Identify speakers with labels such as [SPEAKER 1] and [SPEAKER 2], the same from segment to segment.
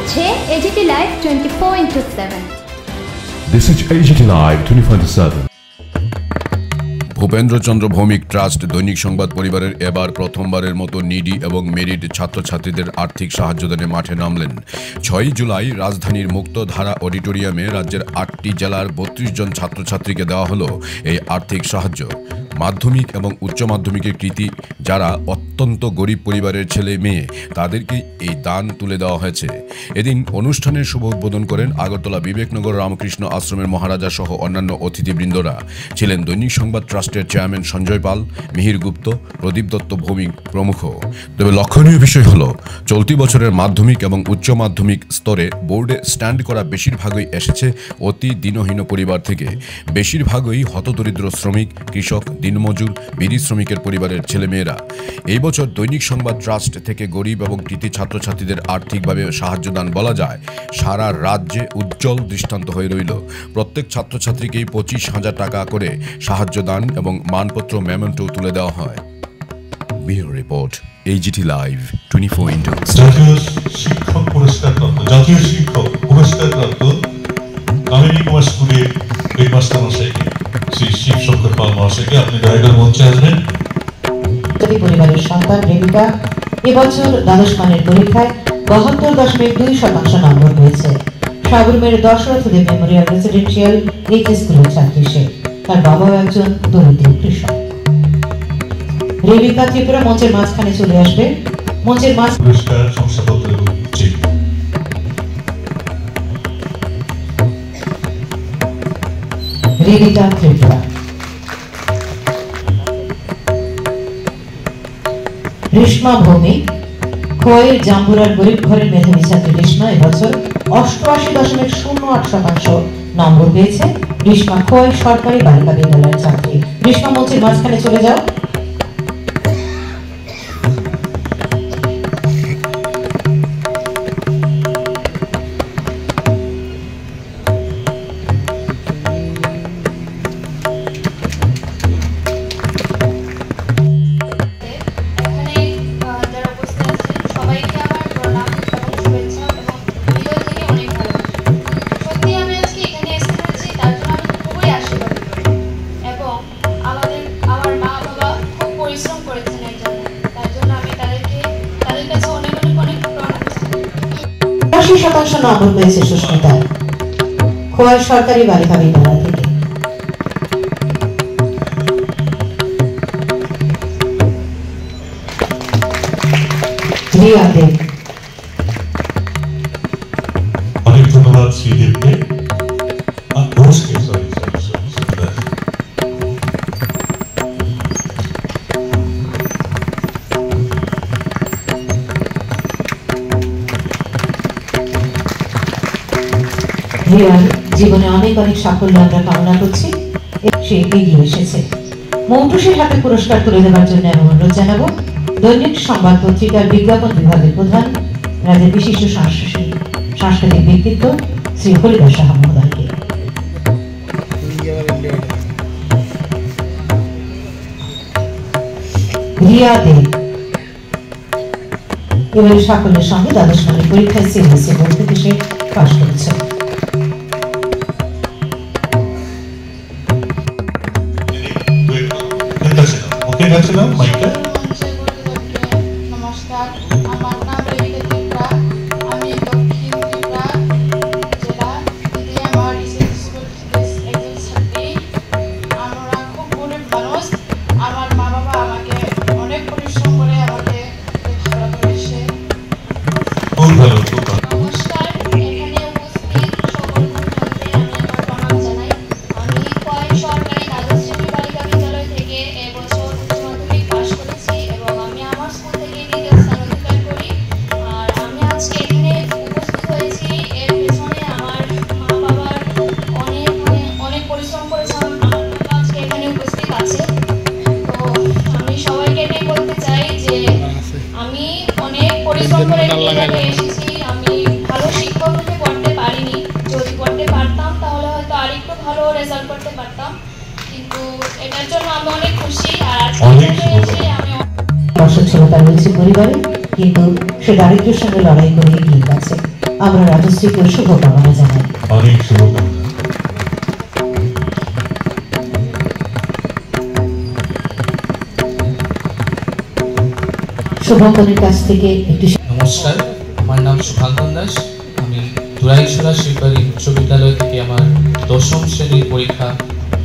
[SPEAKER 1] হচ্ছে AGT Live 24/7।
[SPEAKER 2] This is AGT Live 24/7।
[SPEAKER 3] Bhupendrachandra Bhowmik trust Dainik Sambad পরিবারের এবার প্রথমবারের মতো নিডি এবং মেরিট ছাত্রছাত্রীদের আর্থিক সাহায্যদানে মাঠে নামলেন। 6 জুলাই রাজধানীর মুক্তধারা অডিটোরিয়ামে রাজ্যের 8টি জেলার 32 জন ছাত্রছাত্রীকে দেওয়া হলো এই আর্থিক সাহায্য। মাধ্যমিক এবং উচ্চ মাধ্যমিকের কৃতী যারা অত্যন্ত গরিব পরিবারের ছেলে মেয়ে তাদেরকে এই দান তুলে দেওয়া হয়েছে। এদিন অনুষ্ঠানের শুভ উদ্বোধন করেন আগরতলা বিবেকনগর রামকৃষ্ণ আশ্রমের মহারাজা সহ অন্যান্য অতিথিবৃন্দরা। ছিলেন দৈনিক সংবাদ ট্রাস্টের চেয়ারম্যান সঞ্জয় পাল, মিহির গুপ্ত, প্রদীপ দত্ত ভৌমিক প্রমুখ। তবে লক্ষণীয় বিষয় হল চলতি বছরের মাধ্যমিক এবং উচ্চ মাধ্যমিক স্তরে বোর্ডে স্ট্যান্ড করা বেশিরভাগই এসেছে অতি দিনহীন পরিবার থেকে। বেশিরভাগই হতদরিদ্র শ্রমিক, কৃষক, দিনমজুর, বিড়ি শ্রমিকের পরিবারের ছেলেমেয়েরা। এই বছর দৈনিক সংবাদ ট্রাস্ট থেকে গরিব এবং কৃতী ছাত্রছাত্রীদের আর্থিকভাবে সাহায্যদান বলা যায় সারা রাজ্যে উজ্জ্বল দৃষ্টান্ত হয়ে রইল। প্রত্যেক ছাত্রছাত্রীকেই 25,000 টাকা করে সাহায্য দান এবং মানপত্র মেমেন্টো তুলে দেওয়া হয়। Bureau report, AGT live 24/7।
[SPEAKER 4] জাতীয় শিক্ষক পুরস্কারপ্রাপ্ত কামিনী কুমার স্কুলের হেডমাস্টার মশাইকে, শ্রী শিবশঙ্কর পাল মহাশয়কে আপনি দয়া মঞ্চে আসবেন।
[SPEAKER 5] পরিবারের সন্তান রেবিকা এবছর দ্বাদশ মানের পরীক্ষায় 72.2% নম্বর পেয়েছে। সাগরমের দশরথদেব মেমোরিয়াল রেসিডেন্সিয়াল এইচএস স্কুলের ছাত্রী সে। তার বাবাও একজন দরিদ্র কৃষক। রেবিকা ত্রিপুরা মঞ্চের মাঝখানে চলে আসবে। মঞ্চের মাঝ
[SPEAKER 4] পুরস্কার শংসাপত্র এবং চেক।
[SPEAKER 5] রেবিকা ত্রিপুরা। রেশমা ভৌমিক খোয়াইয়ের জাম্বুরার গরিব ঘরের মেধাবী ছাত্রী রেশমা এবছর 88.08% নম্বর পেয়েছে। রেশমা খোয়াই সরকারি বালিকা বিদ্যালয়ের ছাত্রী। রেশমা মঞ্চের মাঝখানে চলে যাও। নম্বর পেয়েছে সুস্মিতা খোয়াই সরকারি বালিকা বিদ্যালয় থেকে। রিয়া দেব।
[SPEAKER 4] অনেক ধন্যবাদ শ্রীদেবকে।
[SPEAKER 5] জীবনে অনেক অনেক সাফল্য আমরা কামনা করছি। সে এগিয়ে এসেছে। মৌটুসির হাতে পুরস্কার তুলে দেওয়ার জন্য আমি অনুরোধ জানাবো দৈনিক সংবাদ পত্রিকার বিজ্ঞাপন বিভাগের প্রধান, রাজ্যের বিশিষ্ট সাংস্কৃতিক ব্যক্তিত্ব শ্রী হরিদাস সাহা মহোদয়কে। রিয়া দেব এবারে সাফল্যের সঙ্গে দ্বাদশ মানের পরীক্ষায় সিএমএসসি বোর্ড থেকে সে পাশ করেছে।
[SPEAKER 6] নমস্কার, আমার নাম রেবিকা ত্রিপুরা। আমি দক্ষিণ ত্রিপুরা জেলা দিদি আমার স্কুল একজন ছাত্রী। আমরা খুব গরিব মানুষ। আমার মা বাবা আমাকে অনেক পরিশ্রম করে আমাকে লেখাপড়া করেছে। নমস্কার, এখানে উপস্থিত সকল গুরুজনকে আমি আমার প্রণাম জানাই। আমি খোয়াই সরকারি দ্বাদশ শ্রেণী বালিকা বিদ্যালয় থেকে এবছর উচ্চ মাধ্যমিক পাশ করেছি এবং আমি আমার স্কুল থেকে দ্বিতীয় স্থান অধিকার করি। আর আমি আজকে এখানে উপস্থিত হয়েছি এর পেছনে আমার মা বাবার অনেক পরিশ্রম করেছে। আমার মা বাবা আজকে এখানে উপস্থিত আছে। তো আমি সবাইকে এটাই বলতে চাই যে আমি অনেক পরিশ্রম করে এসেছি। আমি ভালো শিক্ষক হতে পড়তে পারিনি। যদি পড়তে পারতাম তাহলে হয়তো আরেকটু ভালো রেজাল্ট করতে পারতাম, কিন্তু এটার জন্য আমি অনেক খুশি। আর আজকে এসে আমি
[SPEAKER 5] অসচ্ছলতা রয়েছে পরিবারে, কিন্তু সে দারিদ্র্যের সঙ্গে লড়াই করে এগিয়ে গেছে। আমরা রাজশ্রীকে শুভকামনা জানাই।
[SPEAKER 4] অনেক শুভকামনা।
[SPEAKER 5] শুভঙ্করের কাছ থেকে একটি
[SPEAKER 7] নমস্কার, আমার নাম শুভাঙ্কন দাস। আমি দুরাইছড়া শিববাড়ি উচ্চ বিদ্যালয় থেকে আমার 10ম শ্রেণীর পরীক্ষা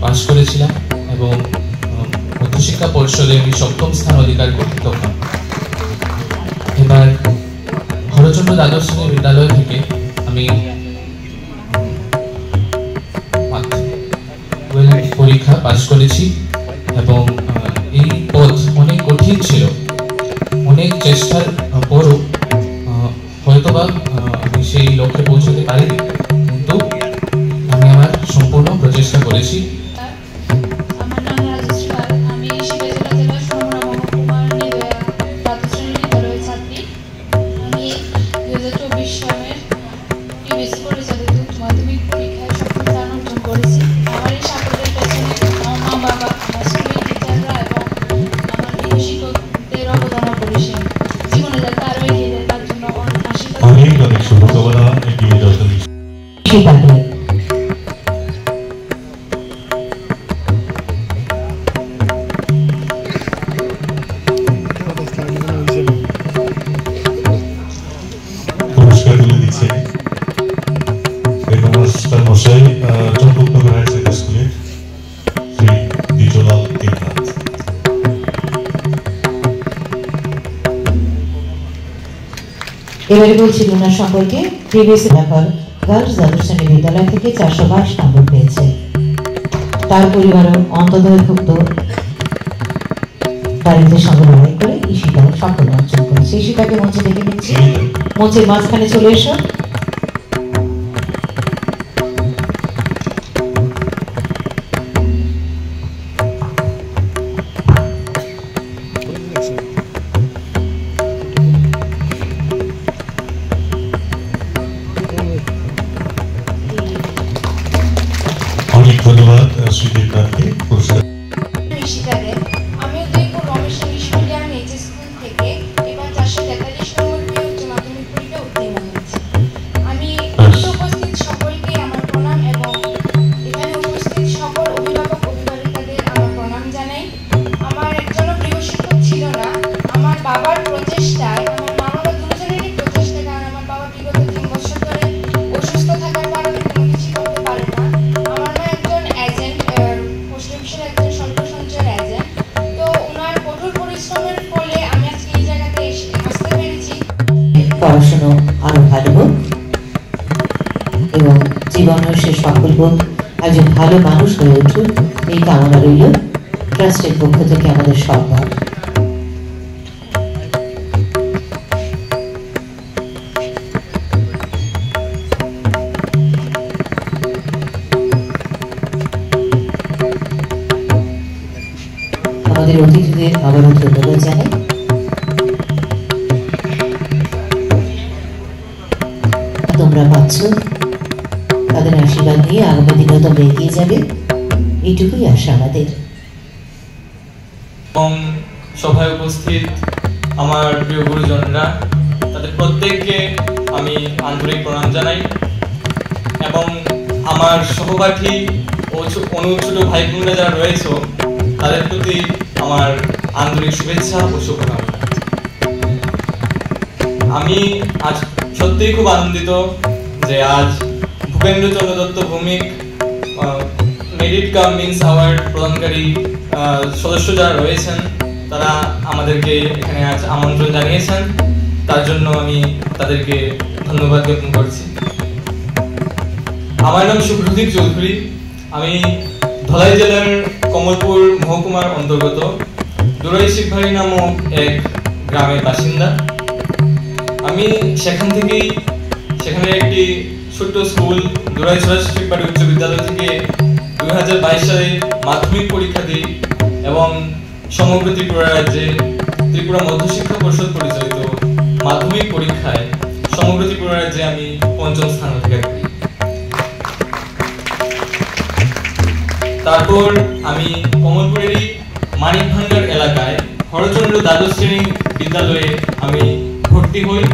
[SPEAKER 7] পাশ করেছিলাম এবং মধ্যশিক্ষা পরিষদে আমি 7ম স্থান অধিকার করি তখন। এবার হরচন্দ্র দ্বাদশ শ্রেণীর বিদ্যালয় থেকে আমি পরীক্ষা পাশ করেছি এবং এই পথ অনেক কঠিন ছিল। অনেক চেষ্টার পরও হয়তোবা আমি সেই লক্ষ্যে পৌঁছতে পারিনি, কিন্তু আমি আমার সম্পূর্ণ প্রচেষ্টা করেছি।
[SPEAKER 6] আমার নাম রাজশ্রী পাল। আমি শিবাজী জেলার সোনামুড়া মহকুমার নিদয়া দ্বাদশ শ্রেণীর বিদ্যালয়ের ছাত্রী। আমি 2024 সালের টিবিসি পরিচালিত উচ্চ মাধ্যমিক পরীক্ষায় 7ম স্থান অর্জন করেছি। আমার এই সাফল্যের পেছনে আমার মা বাবা, আমার স্কুলের টিচাররা এবং আমার গৃহ শিক্ষকদের অবদান অপরিসীম। জীবনে যাতে আরও এগিয়ে যায় তার জন্য আশীর্বাদ।
[SPEAKER 4] অনেক অনেক শুভকামনা। এগিয়ে যাওয়ার জন্য পুরস্কার তুলে দিচ্ছেন হেডমাস্টার মশাই, চম্পকনগর হায়ার সেকেন্ডারি স্কুলের শ্রী দ্বিজলাল দেবনাথ।
[SPEAKER 5] এবারে বলছি লুনা সম্পর্কে। প্রিভিয়াসি ব্যাপার গার্লস দ্বাদশ শ্রেণীর বিদ্যালয় থেকে 422 নম্বর পেয়েছে। তার পরিবারও অন্তর্ভুক্ত দারিদ্রের সঙ্গে লড়াই করে ঈশিতা সাফল্য অর্জন করেছে। ঈশিতাকে মঞ্চে ডেকে নিচ্ছি, মঞ্চের মাঝখানে চলে এসো।
[SPEAKER 4] অনেক ধন্যবাদ শ্রী দেবনাথকে পুরস্কার।
[SPEAKER 6] ঈশিতা দেব। আমি Udaipur Ramesh English medium HS school থেকে এবার 443 নম্বর পেয়ে উচ্চ মাধ্যমিক পরীক্ষায় উত্তীর্ণ হয়েছি। আমি উপস্থিত সকলকে আমার প্রণাম এবং এখানে উপস্থিত সকল অভিভাবক অভিভাবিকাদের আমার প্রণাম জানাই। আমার একজনও গৃহ শিক্ষক ছিল না। আমার বাবার প্রচেষ্টায়, আমার মা বাবা দুজনেরই প্রচেষ্টায়, কারণ আমার বাবা বিগত 3 বছর ধরে অসুস্থ থাকার কারণে কোনো কিছু করতে পারে না। আমার মা একজন এজেন্ট, পোস্ট অফিসের একজন স্বল্প সঞ্চয়ের এজেন্ট। তো ওনার কঠোর পরিশ্রমের ফলে আমি আজকে এই জায়গাতে আসতে পেরেছি।
[SPEAKER 5] পড়াশোনা আরো ভালো হোক এবং জীবনের সে সফল হোক, একজন ভালো মানুষ হয়ে উঠুক, এই কামনা রইল ট্রাস্টের পক্ষ থেকে আমাদের সবার। আমাদের অতিথিদের আবারও ধন্যবাদ জানাই। তোমরা পাচ্ছ, তাদের আশীর্বাদ নিয়ে আগামী দিনেও তোমরা এগিয়ে যাবে, এইটুকুই আশা আমাদের।
[SPEAKER 8] এবং সভায় উপস্থিত আমার প্রিয় গুরুজনরা, তাদের প্রত্যেককে আমি আন্তরিক প্রণাম জানাই এবং আমার সহপাঠী ও অনুচ্ছোট ভাই বোনেরা যারা রয়েছে তাদের প্রতি আমার আন্তরিক শুভেচ্ছা ও শুভকামনা। আমি আজ সত্যিই খুব আনন্দিত যে আজ Bhupendrachandra Dutta Bhowmik merit cum means award প্রদানকারী সদস্য যারা রয়েছেন তারা আমাদেরকে এখানে আজ আমন্ত্রণ জানিয়েছেন। তার জন্য আমি তাদেরকে ধন্যবাদ জ্ঞাপন করছি। আমার নাম সুপ্রদীপ চৌধুরী। আমি ধলাই জেলার কমলপুর মহকুমার অন্তর্গত দুরাই শিববাড়ি নামক এক গ্রামের বাসিন্দা। আমি সেখানে একটি ছোট্ট স্কুল দুরাইছড়া শিববাড়ি উচ্চ বিদ্যালয় থেকে 2022 সালে মাধ্যমিক পরীক্ষা দিই এবং সমগ্র ত্রিপুরা রাজ্যে ত্রিপুরা মধ্যশিক্ষা পরিষদ পরিচালিত মাধ্যমিক পরীক্ষায় সমগ্র ত্রিপুরা রাজ্যে আমি 5ম স্থান অধিকার করি। তারপর আমি কমলপুরেরই মানিক ভান্ডার এলাকায় হরচন্দ্র দ্বাদশ শ্রেণী বিদ্যালয়ে আমি ভর্তি হই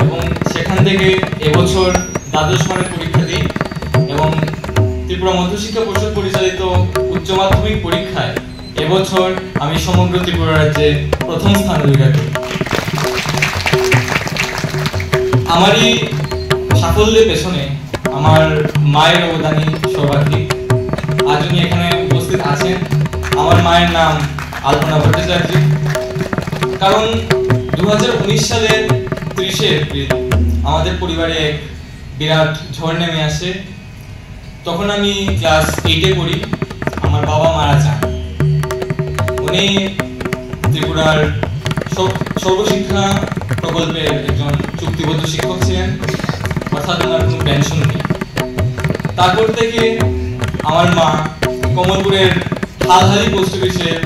[SPEAKER 8] এবং সেখান এখান থেকে এবছর দ্বাদশ মানের পরীক্ষা দিই এবং ত্রিপুরা মধ্যশিক্ষা পরিষদ পরিচালিত উচ্চ মাধ্যমিক পরীক্ষায় এবছর আমি সমগ্র ত্রিপুরা রাজ্যে প্রথম স্থান অধিকার করি। আমারই সাফল্যের পেছনে আমার মায়ের অবদানই সর্বাধিক। আজ উনি এখানে উপস্থিত আছেন। আমার মায়ের নাম আলপনা ভট্টাচার্য। কারণ 2019 সালের 30শে এপ্রিল আমাদের পরিবারে এক বিরাট ঝড় নেমে আসে। তখন আমি ক্লাস 8-এ পড়ি। আমার বাবা মারা যান। উনি ত্রিপুরার সর্বশিক্ষা প্রকল্পের একজন চুক্তিবদ্ধ শিক্ষক ছিলেন, অর্থাৎ ওনার কোনো পেনশন নেই। তারপর থেকে আমার মা কমলপুরের হালহালি পোস্ট অফিসের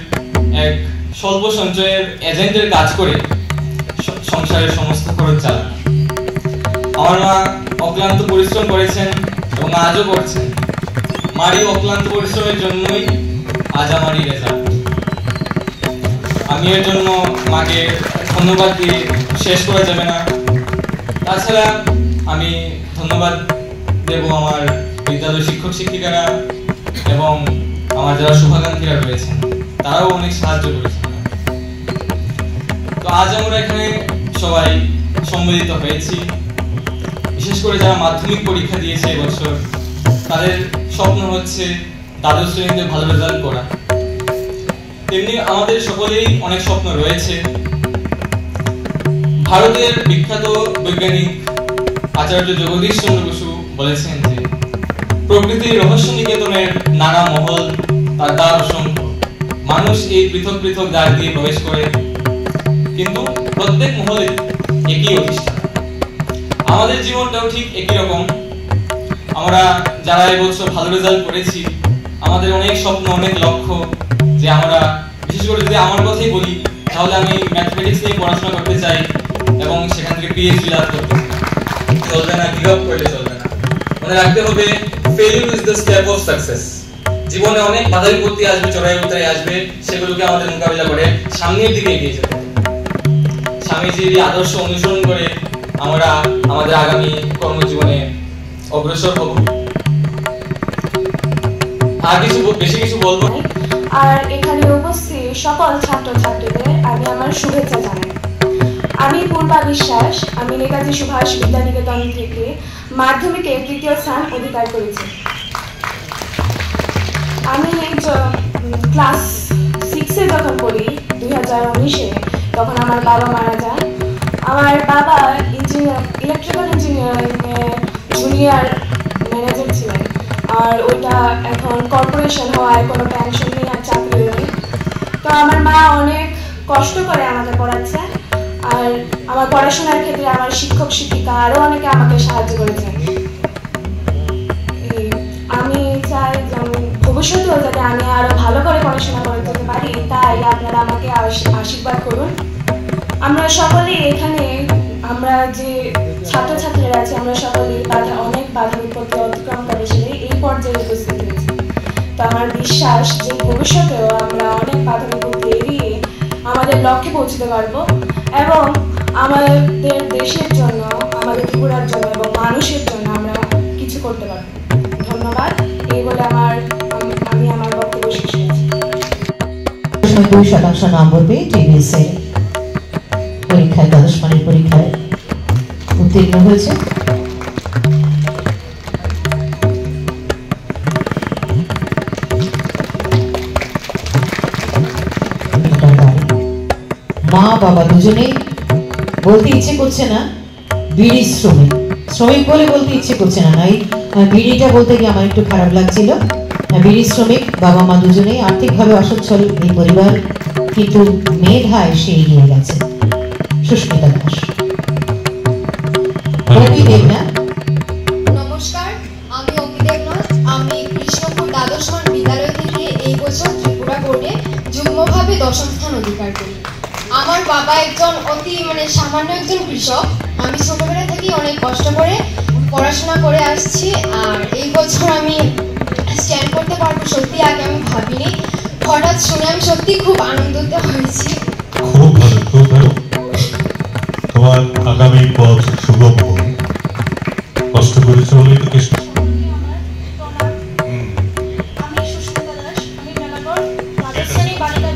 [SPEAKER 8] এক স্বল্প সঞ্চয়ের এজেন্টের কাজ করে সংসারের সমস্ত খরচ চালান। আমার মা অক্লান্ত পরিশ্রম করেছেন এবং আজও করছেন। মারই অক্লান্ত পরিশ্রমের জন্যই আজ আমার এই রেজাল্ট। আমি এর জন্য মাকে ধন্যবাদ দিয়ে শেষ করা যাবে না। তাছাড়া আমি ধন্যবাদ দেব আমার বিদ্যালয় শিক্ষক শিক্ষিকারা এবং আমার যারা শুভাকাঙ্ক্ষীরা রয়েছেন, তারাও অনেক সাহায্য করেছেন। তো আজ আমরা এখানে সবাই সম্মিলিত হয়েছি। বিশেষ করে যারা মাধ্যমিক পরীক্ষা দিয়েছে এবছর, তাদের স্বপ্ন হচ্ছে দ্বাদশ শ্রেণীতে ভালো রেজাল্ট করা। তেমনি আমাদের সকলেই অনেক স্বপ্ন রয়েছে। ভারতের বিখ্যাত বৈজ্ঞানিক আচার্য জগদীশ চন্দ্র বসু বলেছেন যে প্রকৃতির রহস্য নিকেতনের নানা মহল, তার দ্বার অসংখ্য। মানুষ এই পৃথক পৃথক দ্বার দিয়ে প্রবেশ করে, কিন্তু প্রত্যেক মহলে একই অধিষ্ঠান। আমাদের জীবনটাও ঠিক একই রকম। আমরা যারা এবছর ভালো রেজাল্ট করেছি, আমাদের অনেক স্বপ্ন, অনেক লক্ষ্য, যে আমরা বিশেষ করে যদি আমার কথাই বলি, তাহলে আমি ম্যাথমেটিক্স নিয়ে পড়াশোনা করতে চাই এবং সেখান থেকে পিএইচডি লাভ করতে চলবে না, গিভ আপ করলে চলবে না। মনে রাখতে হবে failure is the step of success. জীবনে অনেক বাধা বিপত্তি আসবে, চড়াই উতরাই আসবে, সেগুলোকে আমাদের মোকাবিলা করে সামনের দিকে এগিয়ে যেতে হবে। স্বামীজির এই আদর্শ অনুসরণ করে আমরা আমাদের আগামী কর্মজীবনে অগ্রসর হব। আর বেশি কিছু বলবো।
[SPEAKER 9] আর এখানে উপস্থিত সকল ছাত্রছাত্রীদের আমি আমার শুভেচ্ছা জানাই। আমি পূর্বা বিশ্বাস, আমি নেতাজি সুভাষ বিদ্যানিকেতন থেকে মাধ্যমিকে 3য় স্থান অধিকার করেছি। আমি ক্লাস 6-এ যখন পড়ি 2019-এ, তখন আমার বাবা মারা যান। আমার বাবা ইলেকট্রিক্যাল ইঞ্জিনিয়ারিংয়ে জুনিয়র ম্যানেজার ছিলেন, আর ওইটা এখন কর্পোরেশন হওয়ায় কোনো পেনশন নেই আর চাকরি নেই। তো আমার মা অনেক কষ্ট করে আমাকে পড়াচ্ছে, আর আমার পড়াশোনার ক্ষেত্রে আমার শিক্ষক শিক্ষিকা আরও অনেকে আমাকে সাহায্য করেছেন। আমি চাই ভবিষ্যতেও যাতে আমি আরও ভালো করে পড়াশোনা করে যেতে পারি, তাই আপনারা আমাকে আশীর্বাদ করুন। আমরা সকলেই এখানে, আমরা যে ছাত্রছাত্রীরা আছি, আমরা সকলেই অনেক বাধা বিপত্তি অতিক্রম করে এই পর্যায়ে উপস্থিত হয়েছি। তো আমার বিশ্বাস যে ভবিষ্যতেও আমরা অনেক বাধা বিপত্তি এড়িয়ে আমাদের লক্ষ্যে পৌঁছতে পারবো এবং আমাদের দেশের জন্য, আমাদের ত্রিপুরার জন্য এবং মানুষের জন্য আমরা কিছু করতে পারবো। ধন্যবাদ। এই বলে আমি আমার বক্তব্য শেষ করছি।
[SPEAKER 5] 2% নম্বর পেয়ে টিভিএস এর পরীক্ষায়, দ্বাদশ মানের পরীক্ষায় উত্তীর্ণ হয়েছে। মা বাবা দুজনেই বলতে ইচ্ছে করছে না বিড়ি শ্রমিক, শ্রমিক বলে বলতে ইচ্ছে করছে না। এই বিড়িটা বলতে গিয়ে আমার একটু খারাপ লাগছিল। বিড়ি শ্রমিক বাবা মা দুজনেই আর্থিকভাবে অসচ্ছল এই পরিবার, কিন্তু মেধায় সে এগিয়ে গেছে। সুস্মিতা দাস।
[SPEAKER 6] নমস্কার, আমি অপি দেবনাথ। আমি কৃষ্ণপুর দ্বাদশ মান বিদ্যালয় থেকে এই বছর ত্রিপুরা বোর্ডে যুগ্মভাবে 10ম স্থান অধিকার করি। আমার বাবা একজন সামান্য একজন কৃষক। আমি ছোটবেলা থেকেই অনেক কষ্ট করে পড়াশোনা করে আসছি, আর এই বছর আমি স্ট্যান্ড করতে পারবো সত্যি আগে আমি ভাবিনি। হঠাৎ শুনে আমি সত্যি খুব আনন্দিত হয়েছি।
[SPEAKER 4] খুব ভালো, খুব ভালো। তোমার আগামী পথ সুগম হোক। কষ্ট করেছে বলেই তো কেষ্ট।
[SPEAKER 6] আমি সুস্মিতা দাস, আমি মেলাগড় দ্বাদশ শ্রেণী বালিকা